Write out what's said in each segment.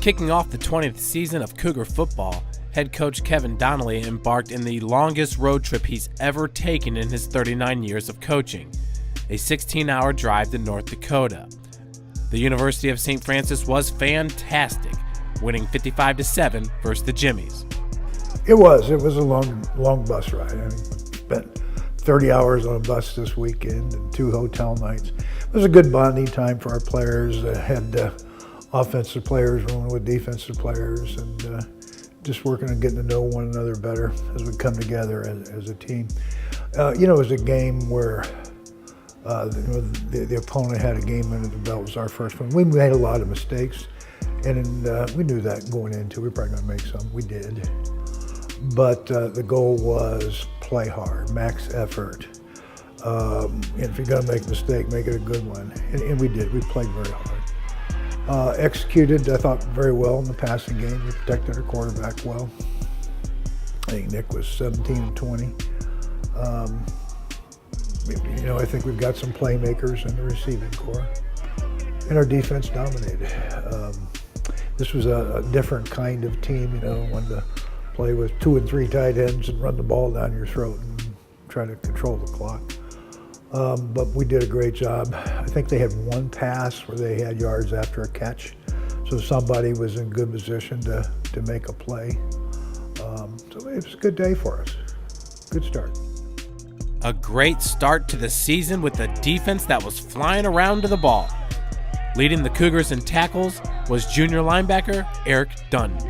Kicking off the 20th season of Cougar football, head coach Kevin Donley embarked in the longest road trip he's ever taken in his 39 years of coaching, a 16-hour drive to North Dakota. The University of St. Francis was fantastic, winning 55-7 versus the Jimmies. It was a long bus ride. I spent 30 hours on a bus this weekend and 2 hotel nights. It was a good bonding time for our players. Had offensive players rolling with defensive players, and just working on getting to know one another better as we come together as a team. It was a game where the opponent had a game under the belt. It was our first one. We made a lot of mistakes, and we knew that going into it. We were probably going to make some. We did. But the goal was play hard, max effort. And if you're going to make a mistake, make it a good one. And we did. We played very hard. Executed, I thought, very well in the passing game. We protected our quarterback well. I think Nick was 17-20. I think we've got some playmakers in the receiving corps. And our defense dominated. This was a different kind of team, when to play with 2 and 3 tight ends and run the ball down your throat and try to control the clock. But we did a great job. I think they had one pass where they had yards after a catch. So somebody was in good position to make a play. So it was a good day for us. Good start. A great start to the season with a defense that was flying around to the ball. Leading the Cougars in tackles was junior linebacker Eric Dunten.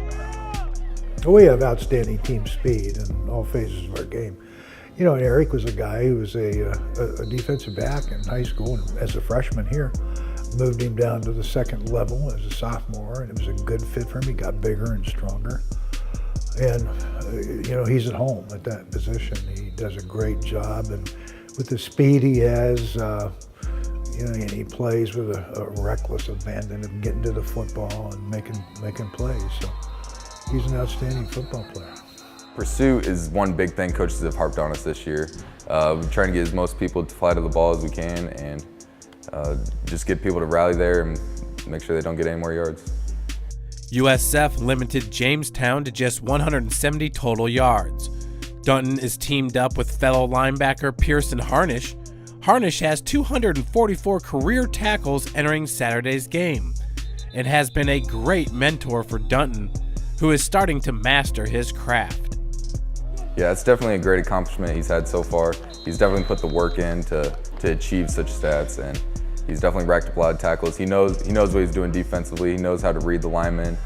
We have outstanding team speed in all phases of our game. Eric was a guy who was a defensive back in high school, and as a freshman here, moved him down to the second level as a sophomore, and it was a good fit for him. He got bigger and stronger. And, he's at home at that position. He does a great job, and with the speed he has, and he plays with a reckless abandon of getting to the football and making plays. So he's an outstanding football player. Pursuit is one big thing coaches have harped on us this year. We're trying to get as most people to fly to the ball as we can, and just get people to rally there and make sure they don't get any more yards. USF limited Jamestown to just 170 total yards. Dunten is teamed up with fellow linebacker Pearson Harnish. Harnish has 244 career tackles entering Saturday's game and has been a great mentor for Dunten, who is starting to master his craft. Yeah, it's definitely a great accomplishment he's had so far. He's definitely put the work in to achieve such stats, and he's definitely racked up a lot of tackles. He knows what he's doing defensively. He knows how to read the linemen,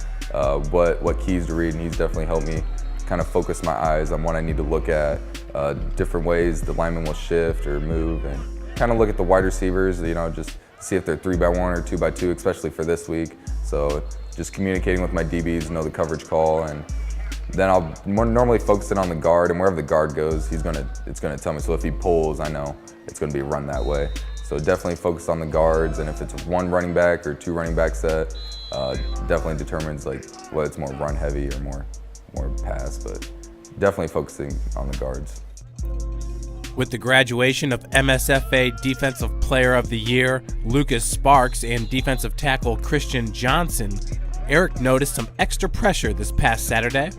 what keys to read, and he's definitely helped me kind of focus my eyes on what I need to look at, different ways the linemen will shift or move, and kind of look at the wide receivers, just see if they're 3x1 or 2x2, especially for this week. So just communicating with my DBs, know the coverage call, and then I'll normally focus it on the guard, and wherever the guard goes, it's gonna tell me. So if he pulls, I know it's gonna be run that way. So definitely focus on the guards, and if it's 1 running back or 2 running back set, definitely determines whether it's more run heavy or more pass, but definitely focusing on the guards. With the graduation of MSFA Defensive Player of the Year Lucas Sparks and defensive tackle Christian Johnson, Eric noticed some extra pressure this past Saturday.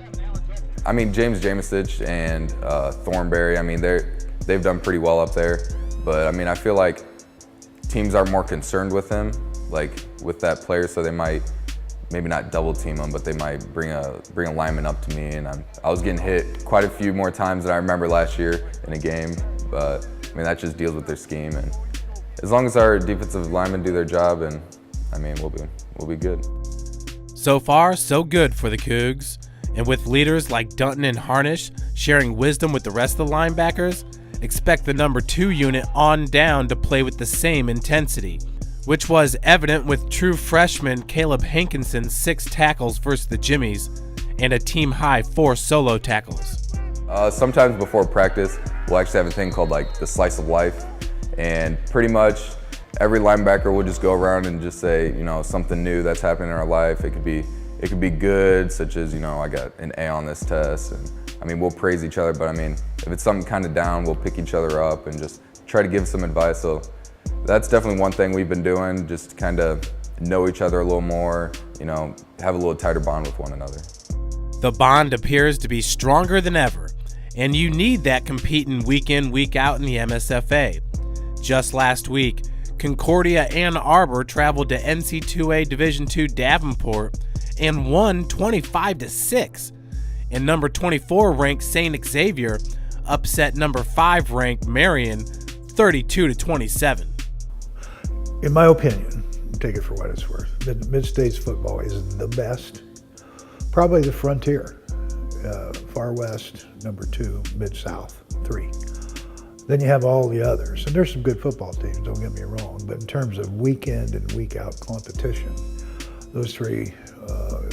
James Jamesich and Thornberry, they've done pretty well up there, but I feel like teams are more concerned with him, with that player, so they might maybe not double team him, but they might bring a lineman up to me, and I was getting hit quite a few more times than I remember last year in a game, but that just deals with their scheme, and as long as our defensive linemen do their job, and we'll be good. So far, so good for the Cougs, and with leaders like Dunten and Harnish sharing wisdom with the rest of the linebackers, expect the number 2 unit on down to play with the same intensity, which was evident with true freshman Caleb Hankinson's 6 tackles versus the Jimmies and a team-high 4 solo tackles. Sometimes before practice, we'll actually have a thing called the slice of life, and pretty much every linebacker will just go around and just say, something new that's happening in our life. It could be good, such as, I got an A on this test, and we'll praise each other, but if it's something kind of down, we'll pick each other up and just try to give some advice. So that's definitely one thing we've been doing, just kind of know each other a little more, have a little tighter bond with one another. The bond appears to be stronger than ever, and you need that competing week in, week out in the MSFA. Just last week, Concordia Ann Arbor traveled to NC2A Division II Davenport and won 25-6. And number 24 ranked St. Xavier upset number 5 ranked Marion 32-27. In my opinion, take it for what it's worth, Mid-States football is the best, probably the Frontier, Far West, number 2, Mid-South, 3. Then you have all the others, and there's some good football teams, don't get me wrong, but in terms of weekend and week out competition, those 3,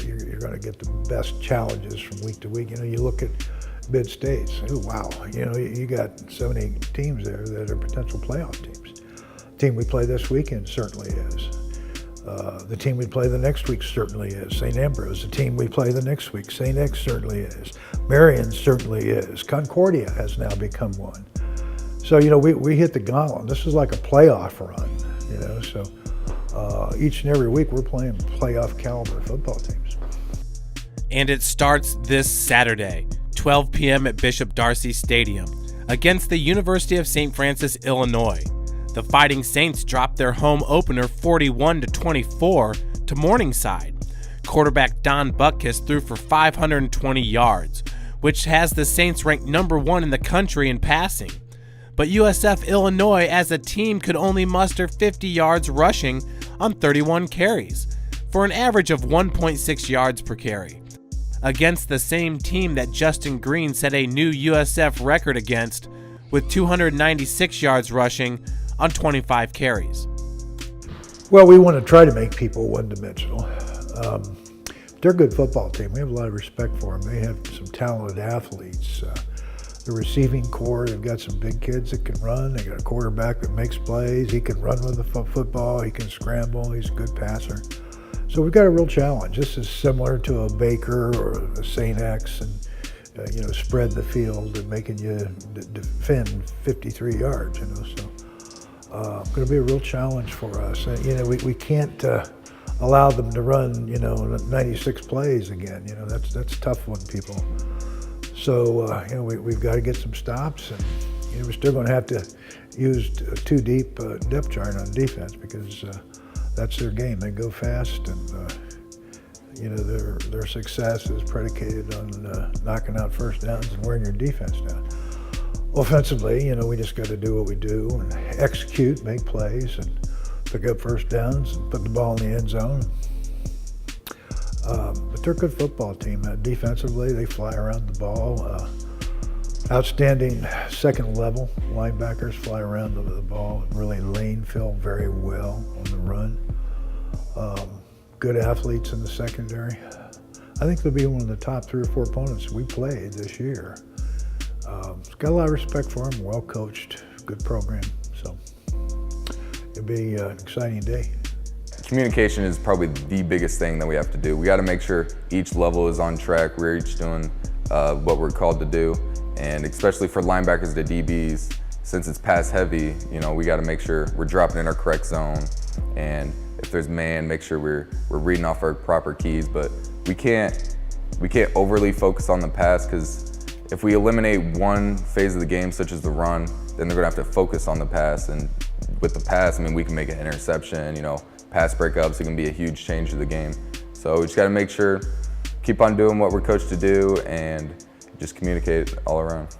you're going to get the best challenges from week to week. You look at Mid-States, oh wow, you got 7, 8 teams there that are potential playoff teams. The team we play this weekend certainly is. The team we play the next week certainly is. St. Ambrose, the team we play the next week. St. X certainly is. Marion certainly is. Concordia has now become one. So, we hit the gauntlet. This is like a playoff run, so each and every week we're playing playoff caliber football teams. And it starts this Saturday, 12 p.m. at Bishop Darcy Stadium against the University of St. Francis, Illinois. The Fighting Saints dropped their home opener 41-24 to Morningside. Quarterback Don Butkus threw for 520 yards, which has the Saints ranked number 1 in the country in passing. But USF-Illinois as a team could only muster 50 yards rushing on 31 carries, for an average of 1.6 yards per carry, against the same team that Justin Green set a new USF record against with 296 yards rushing on 25 carries. Well, we want to try to make people one-dimensional. They're a good football team. We have a lot of respect for them. They have some talented athletes. The receiving core, they've got some big kids that can run. They got a quarterback that makes plays. He can run with the football. He can scramble. He's a good passer. So we've got a real challenge. This is similar to a Baker or a St. X, and spread the field and making you defend 53 yards. So going to be a real challenge for us. We can't allow them to run 96 plays again. That's a tough one, people. So, we've got to get some stops, and we're still going to have to use a too deep depth chart on defense because that's their game. They go fast, and their success is predicated on knocking out first downs and wearing your defense down. Offensively, we just got to do what we do and execute, make plays, and pick up first downs and put the ball in the end zone. But they're a good football team. Defensively, they fly around the ball. Outstanding second level linebackers fly around the ball, really lane fill very well on the run. Good athletes in the secondary. I think they'll be one of the top 3 or 4 opponents we played this year. Got a lot of respect for them, well coached, good program. So it'll be an exciting day. Communication is probably the biggest thing that we have to do. We got to make sure each level is on track. We're each doing what we're called to do. And especially for linebackers to DBs, since it's pass heavy, we got to make sure we're dropping in our correct zone. And if there's man, make sure we're reading off our proper keys. But we can't overly focus on the pass, because if we eliminate one phase of the game, such as the run, then they're gonna have to focus on the pass. And with the pass, we can make an interception, pass breakups, it can be a huge change to the game. So we just gotta make sure, keep on doing what we're coached to do, and just communicate all around.